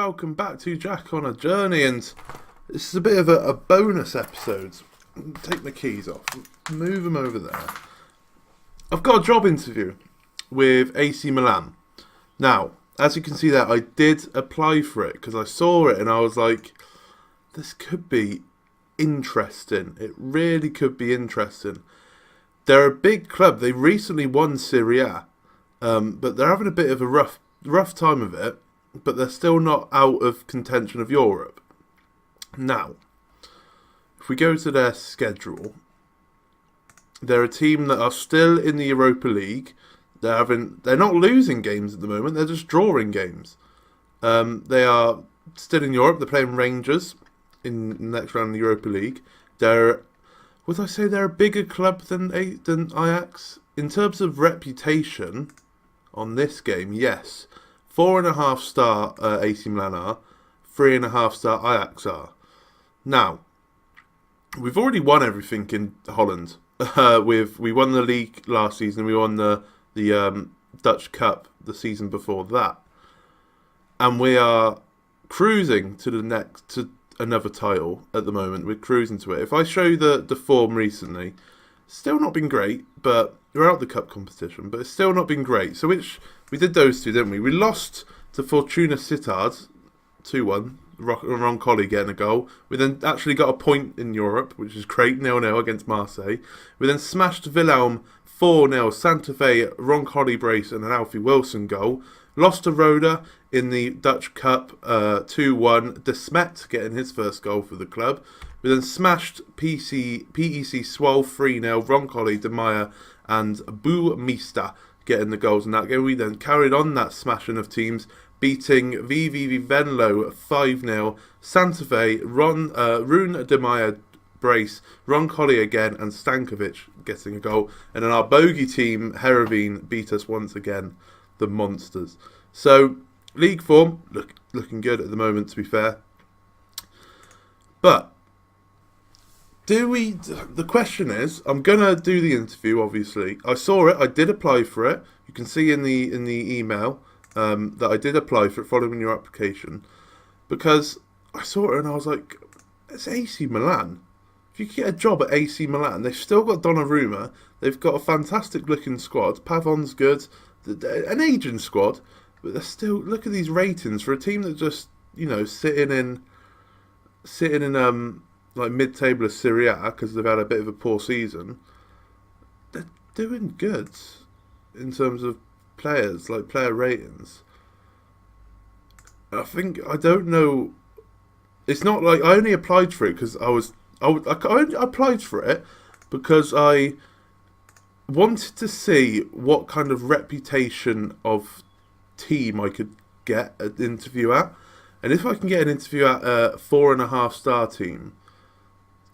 welcome back to Jack on a Journey, and this is a bit of a bonus episode. Take my keys off, move them over there. I've got a job interview with AC Milan. Now, as you can see there, I did apply for it because I saw it and I was like, this could be interesting. It really could be interesting. They're a big club. They recently won Serie A, but they're having a bit of a rough time of it, but they're still not out of contention of Europe. Now, if we go to their schedule, they're a team that are still in the Europa League. They're not losing games at the moment, they're just drawing games. They are still in Europe. They're playing Rangers in the next round of the Europa League. Would I say they're a bigger club than Ajax? In terms of reputation on this game, yes. 4.5 star AC Milan are, 3.5 star Ajax are. Now, we've already won everything in Holland. We won the league last season. We won the Dutch Cup the season before that, and we are cruising to another title at the moment. We're cruising to it. If I show you the form recently, still not been great, but we're out of the cup competition, but it's still not been great. So we did those two, didn't we? We lost to Fortuna Sittard 2-1. Roncalli getting a goal. We then actually got a point in Europe, which is great, 0-0 against Marseille. We then smashed Wilhelm 4-0, Santa Fe, Roncalli brace and an Alfie Wilson goal. Lost to Roda in the Dutch Cup 2-1, De Smet getting his first goal for the club. We then smashed PEC Swol 3-0, Roncalli, De Meyer and Boumista getting the goals in that game. We then carried on that smashing of teams, beating VVV Venlo 5-0, Santa Fe, Rune De Meyer brace, Roncalli again, and Stankovic getting a goal. And then our bogey team, Heerenveen, beat us once again, the Monsters. So, league form, looking good at the moment, to be fair. But, the question is, I'm going to do the interview, obviously. I saw it, I did apply for it. You can see in the email that I did apply for it following your application, because I saw it and I was like, it's AC Milan. If you could get a job at AC Milan, they've still got Donnarumma, they've got a fantastic looking squad, Pavon's good, an aging squad, but they're still, look at these ratings for a team that just, sitting in like mid-table of Serie A because they've had a bit of a poor season. They're doing good in terms of players, like player ratings. I don't know. It's not like I only applied for it because I only applied for it because I wanted to see what kind of reputation of team I could get an interview at, and if I can get an interview at a 4.5 star team,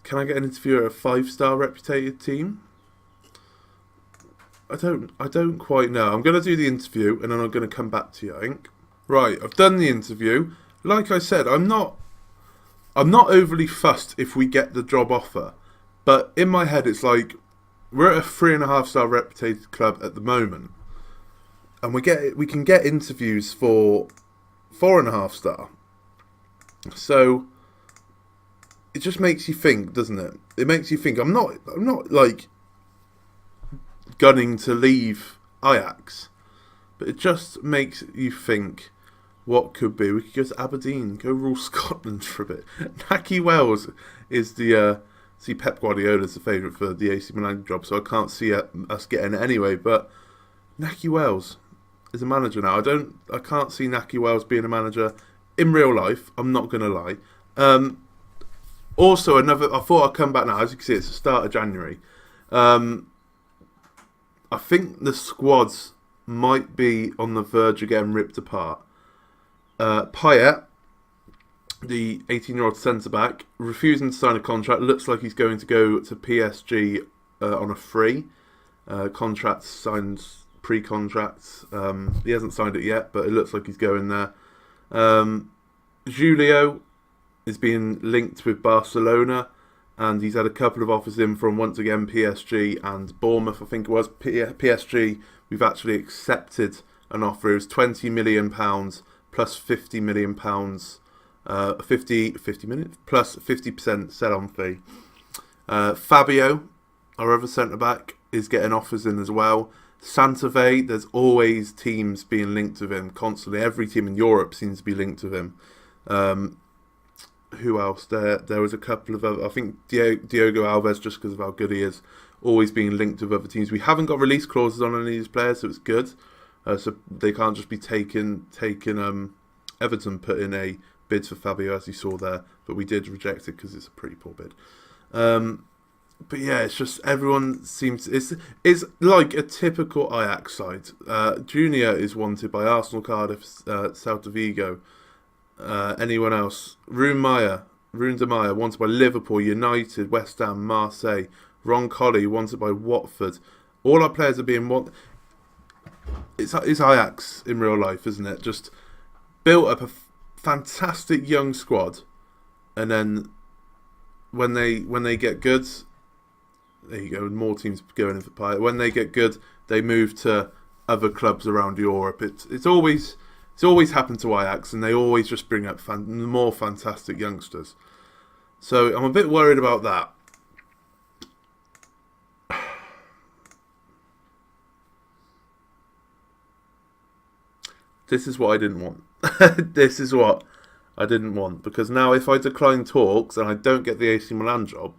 can I get an interview at a 5-star reputed team? I don't quite know. I'm going to do the interview and then I'm going to come back to you, I think. Right, I've done the interview. Like I said, I'm not overly fussed if we get the job offer. But in my head, it's like, we're at a 3.5 star reputed club at the moment. And we can get interviews for 4.5 star. So it just makes you think, doesn't it? It makes you think. I'm not like gunning to leave Ajax, but it just makes you think what could be. We could go to Aberdeen, go rule Scotland for a bit. Naki Wells is see Pep Guardiola's the favourite for the AC Milan job, so I can't see us getting it anyway, but Naki Wells is a manager now. I can't see Naki Wells being a manager in real life, I'm not going to lie. Also, I thought I'd come back now. As you can see, it's the start of January. I think the squads might be on the verge of getting ripped apart. Payet, the 18-year-old centre-back, refusing to sign a contract. Looks like he's going to go to PSG on a free. Contract signed, pre-contract. He hasn't signed it yet, but it looks like he's going there. Julio is being linked with Barcelona, and he's had a couple of offers in from, once again, PSG and Bournemouth, I think it was. PSG, we've actually accepted an offer. It was £20 million plus £50 million, 50 minutes, plus 50% sell-on fee. Fabio, our other centre-back, is getting offers in as well. Santa Fe, there's always teams being linked with him constantly. Every team in Europe seems to be linked with him. Who else? There was a couple of other, I think Diogo Alves, just because of how good he is, always being linked with other teams. We haven't got release clauses on any of these players, so it's good. So they can't just be taken. Everton put in a bid for Fabio, as you saw there, but we did reject it because it's a pretty poor bid. But yeah, it's just everyone seems it's like a typical Ajax side. Junior is wanted by Arsenal, Cardiff, Celta Vigo. Anyone else? Rune de Meyer wanted by Liverpool, United, West Ham, Marseille. Ron Colley wanted by Watford. All our players are being wanted. It's Ajax in real life, isn't it? Just built up a fantastic young squad, and then when they get good, there you go. More teams going in for pie. When they get good, they move to other clubs around Europe. It's always happened to Ajax, and they always just bring up more fantastic youngsters. So I'm a bit worried about that. This is what I didn't want. This is what I didn't want. Because now if I decline talks and I don't get the AC Milan job,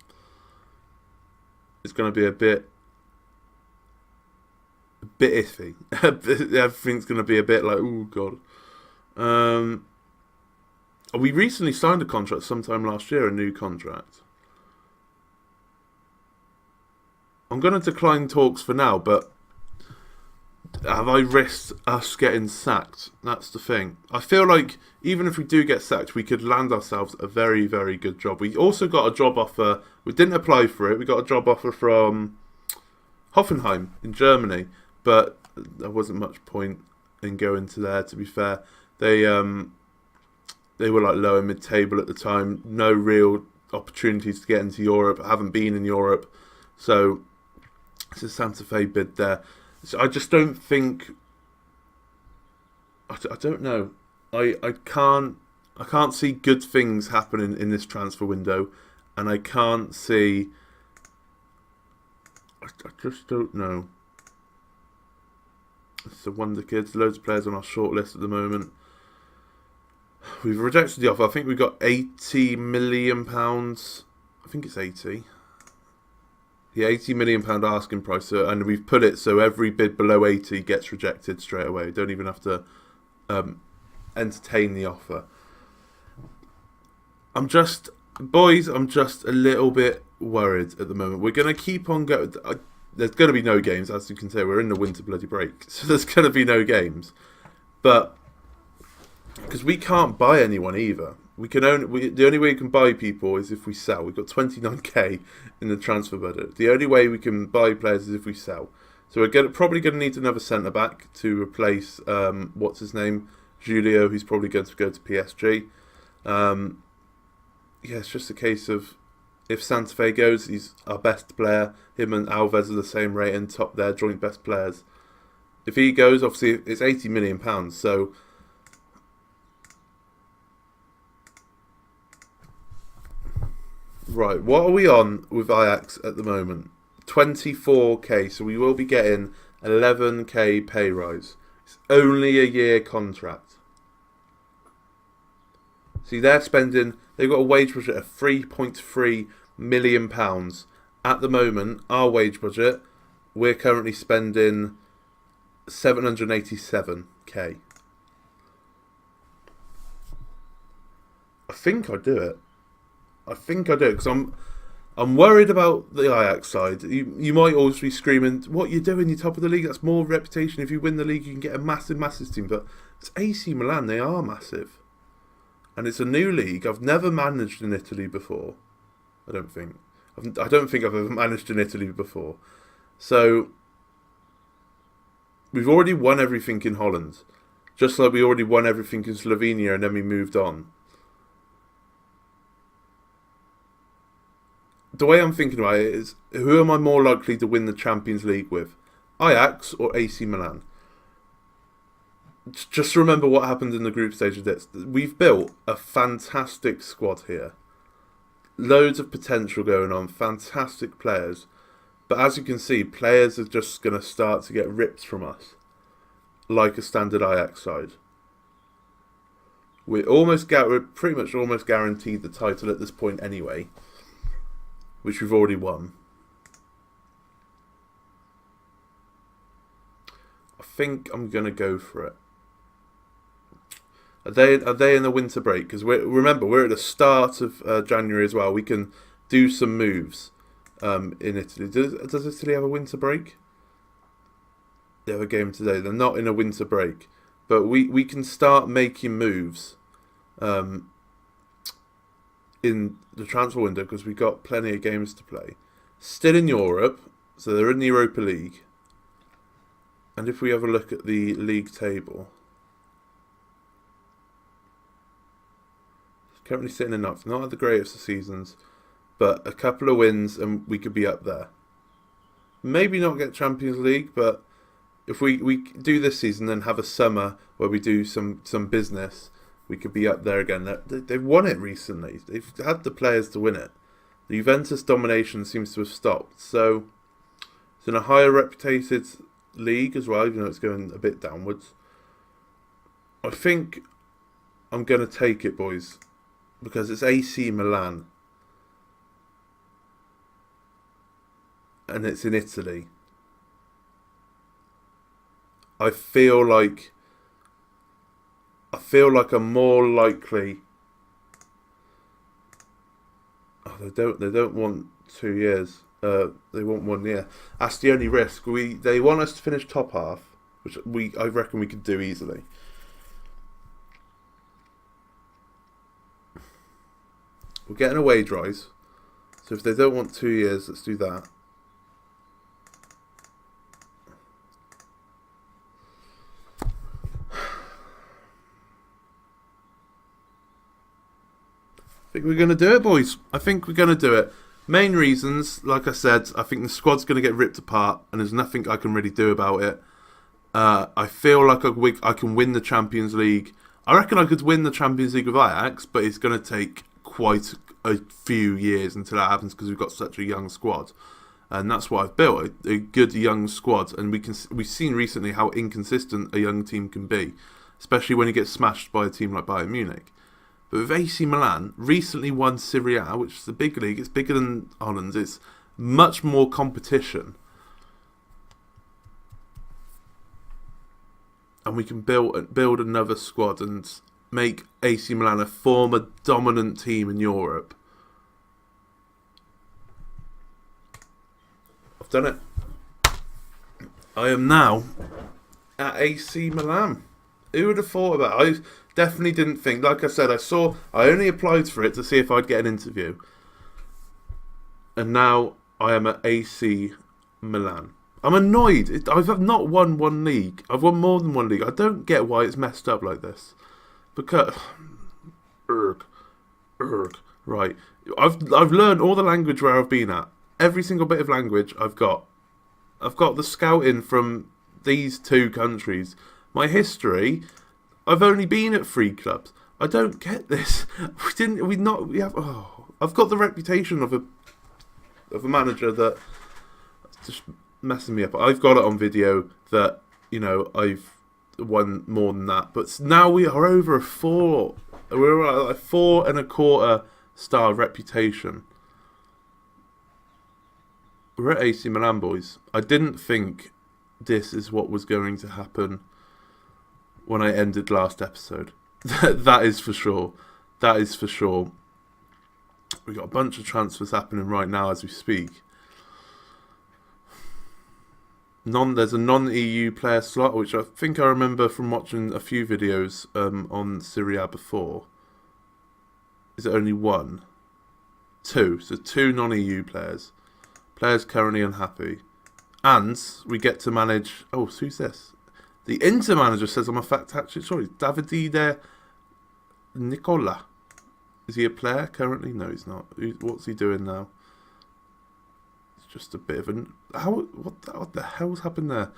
it's going to be a bit iffy. Everything's going to be a bit like, oh God. We recently signed a contract sometime last year, a new contract. I'm going to decline talks for now, but have I risked us getting sacked? That's the thing. I feel like even if we do get sacked, we could land ourselves a very, very good job. We also got a job offer. We didn't apply for it. We got a job offer from Hoffenheim in Germany, but there wasn't much point in going to there, to be fair. They were like lower mid-table at the time. No real opportunities to get into Europe. I haven't been in Europe. So it's a Santa Fe bid there. So I just don't think. I don't know. I can't see good things happening in this transfer window, and I can't see. I just don't know. It's a wonder kids. Loads of players on our shortlist at the moment. We've rejected the offer. I think we got £80 million. I think it's 80. The £80 million asking price, and we've put it so every bid below 80 gets rejected straight away. You don't even have to entertain the offer. I'm just a little bit worried at the moment. We're going to keep on going. There's going to be no games, as you can say. We're in the winter bloody break, so there's going to be no games. But because we can't buy anyone either. The only way we can buy people is if we sell. We've got 29k in the transfer budget. The only way we can buy players is if we sell. So we're probably going to need another centre-back to replace, what's his name? Julio, who's probably going to go to PSG. It's just a case of if Santa Fe goes, he's our best player. Him and Alves are the same rate and top their joint best players. If he goes, obviously it's £80 million, so... Right, what are we on with Ajax at the moment? 24k, so we will be getting 11k pay rise. It's only a year contract. See, they've got a wage budget of £3.3 million. At the moment, our wage budget, we're currently spending 787k. I think I'd do it. Because I'm worried about the Ajax side. You might always be screaming, what are you doing? You're top of the league. That's more reputation. If you win the league, you can get a massive, massive team. But it's AC Milan. They are massive. And it's a new league. I've never managed in Italy before. I don't think I've ever managed in Italy before. So we've already won everything in Holland. Just like we already won everything in Slovenia and then we moved on. The way I'm thinking about it is, who am I more likely to win the Champions League with? Ajax or AC Milan? just remember what happened in the group stage of this. We've built a fantastic squad here. Loads of potential going on, fantastic players. But as you can see, players are just going to start to get ripped from us. Like a standard Ajax side. We're pretty much almost guaranteed the title at this point anyway. Which we've already won. I think I'm going to go for it. Are they in the winter break? Because remember, we're at the start of January as well. We can do some moves in Italy. Does Italy have a winter break? They have a game today. They're not in a winter break. But we can start making moves in the transfer window because we've got plenty of games to play. Still in Europe, so they're in the Europa League. And if we have a look at the league table, currently sitting in ninth. Not at the greatest of seasons, but a couple of wins and we could be up there. Maybe not get Champions League, but if we do this season and have a summer where we do some business, we could be up there again. They've won it recently. They've had the players to win it. The Juventus domination seems to have stopped. So it's in a higher reputed league as well, even though it's going a bit downwards. I think I'm going to take it, boys, because it's AC Milan. And it's in Italy. I feel like I'm more likely. Oh, they don't want 2 years. They want 1 year. That's the only risk. They want us to finish top half, which I reckon we could do easily. We're getting a wage rise. So if they don't want 2 years, let's do that. I think we're going to do it, boys. I think we're going to do it. Main reasons, like I said, I think the squad's going to get ripped apart and there's nothing I can really do about it. I feel like I can win the Champions League. I reckon I could win the Champions League with Ajax, but it's going to take quite a few years until that happens because we've got such a young squad. And that's what I've built, a good young squad. And we've seen recently how inconsistent a young team can be, especially when it gets smashed by a team like Bayern Munich. But with AC Milan, recently won Serie A, which is a big league. It's bigger than Holland's. It's much more competition. And we can build another squad and make AC Milan a former dominant team in Europe. I've done it. I am now at AC Milan. Who would have thought about it? I definitely didn't think. Like I said, I only applied for it to see if I'd get an interview. And now I am at AC Milan. I'm annoyed. I've not won one league. I've won more than one league. I don't get why it's messed up like this. Because... Right. I've learned all the language where I've been at. Every single bit of language I've got. I've got the scouting from these 2 countries. My history, I've only been at 3 clubs. I don't get this. I've got the reputation of a manager that just messing me up. I've got it on video that, I've won more than that. But now we are over a 4. We're at a 4.25 star reputation. We're at AC Milan, boys. I didn't think this is what was going to happen when I ended last episode. That is for sure. That is for sure. We've got a bunch of transfers happening right now as we speak. There's a non-EU player slot, which I think I remember from watching a few videos on Serie A before. Is it only 1? 2. So 2 non-EU players. Players currently unhappy. And we get to manage... Oh, who's this? The Inter manager says I'm a fact actually. Sorry, Davide Nicola. Is he a player currently? No, he's not. What's he doing now? It's just a bit of an... What the hell's happened there?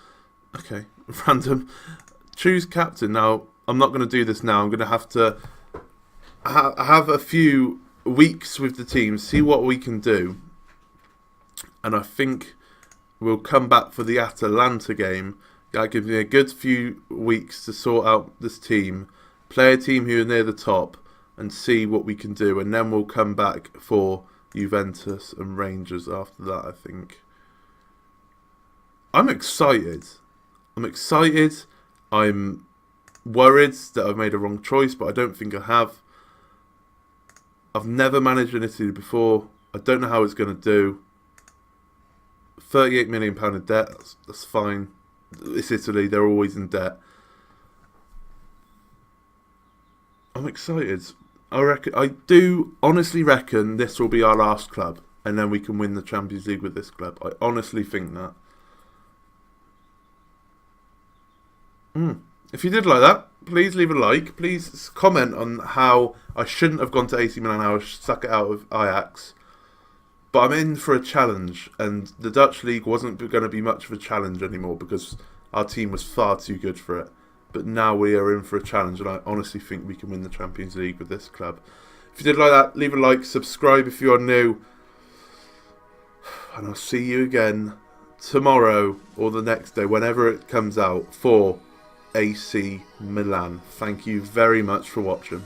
Okay, random. choose captain. Now, I'm not going to do this now. I'm going to have to have a few weeks with the team, see what we can do. And I think we'll come back for the Atalanta game. That gives me a good few weeks to sort out this team, play a team who are near the top, and see what we can do. And then we'll come back for Juventus and Rangers after that, I think. I'm excited. I'm worried that I've made a wrong choice, but I don't think I have. I've never managed in Italy before. I don't know how it's going to do. £38 million in debt, that's fine. It's Italy, they're always in debt. I'm excited. I do honestly reckon this will be our last club, and then we can win the Champions League with this club. I honestly think that. If you did like that, please leave a like. Please comment on how I shouldn't have gone to AC Milan, how I stuck it out of Ajax. But I'm in for a challenge, and the Dutch league wasn't going to be much of a challenge anymore because our team was far too good for it. But now we are in for a challenge, and I honestly think we can win the Champions League with this club. If you did like that, leave a like, subscribe if you are new, and I'll see you again tomorrow or the next day, whenever it comes out, for AC Milan. Thank you very much for watching.